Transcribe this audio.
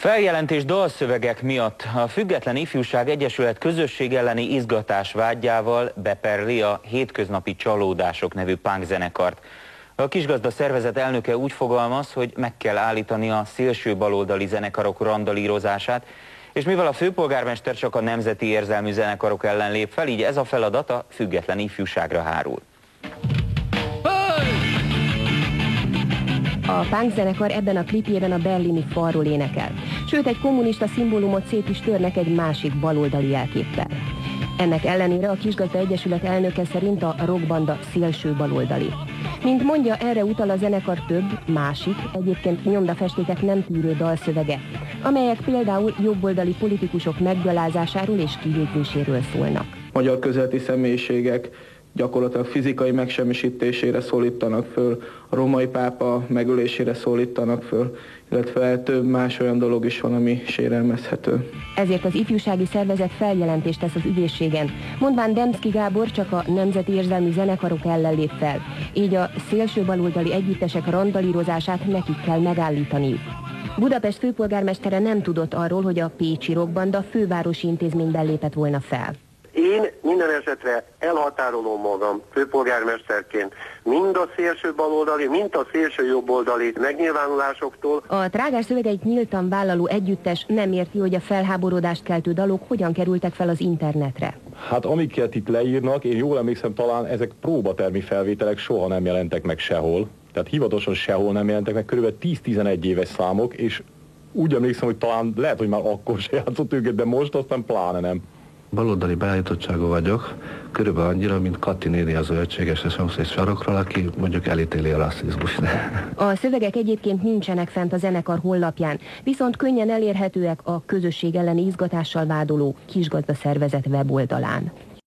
Feljelentés dalszövegek miatt a Független Ifjúság Egyesület közösség elleni izgatás vágyával beperli a Hétköznapi Csalódások nevű punk zenekart. A kisgazda szervezet elnöke úgy fogalmaz, hogy meg kell állítani a szélső baloldali zenekarok randalírozását, és mivel a főpolgármester csak a nemzeti érzelmű zenekarok ellen lép fel, így ez a feladat a Független Ifjúságra hárul. A punk zenekar ebben a klipjében a berlini falról énekel, sőt egy kommunista szimbólumot szét is törnek egy másik baloldali jelképpel. Ennek ellenére a Kisgazda Egyesület elnöke szerint a rockbanda szélső baloldali. Mint mondja, erre utal a zenekar több, másik, egyébként nyomdafestéket nem tűrő dalszövege, amelyek például jobboldali politikusok meggalázásáról és kivégzéséről szólnak. Magyar közéleti személyiségek gyakorlatilag fizikai megsemmisítésére szólítanak föl, a római pápa megölésére szólítanak föl, illetve több más olyan dolog is van, ami sérelmezhető. Ezért az ifjúsági szervezet feljelentést tesz az ügyészségen, mondván Demszky Gábor csak a nemzeti érzelmű zenekarok ellen lép fel, így a szélső baloldali együttesek randalírozását nekik kell megállítaniuk. Budapest főpolgármestere nem tudott arról, hogy a pécsi rockbanda fővárosi intézményben lépett volna fel. Én minden esetre elhatárolom magam főpolgármesterként mind a szélső baloldali, mind a szélső jobboldali megnyilvánulásoktól. A trágás szövegeit nyíltan vállaló együttes nem érti, hogy a felháborodást keltő dalok hogyan kerültek fel az internetre. Hát amiket itt leírnak, én jól emlékszem, talán ezek próbatermi felvételek soha nem jelentek meg sehol. Tehát hivatalosan sehol nem jelentek meg, kb. 10-11 éves számok, és úgy emlékszem, hogy talán lehet, hogy már akkor se játszott őket, de most aztán pláne nem. Baloldali beállítottságú vagyok, körülbelül annyira, mint Kati néni az zöldséges a szomszéd sarokról, aki mondjuk elítéli a rasszizmust. A szövegek egyébként nincsenek fent a zenekar honlapján, viszont könnyen elérhetőek a közösség elleni izgatással vádoló Kisgazda szervezet weboldalán.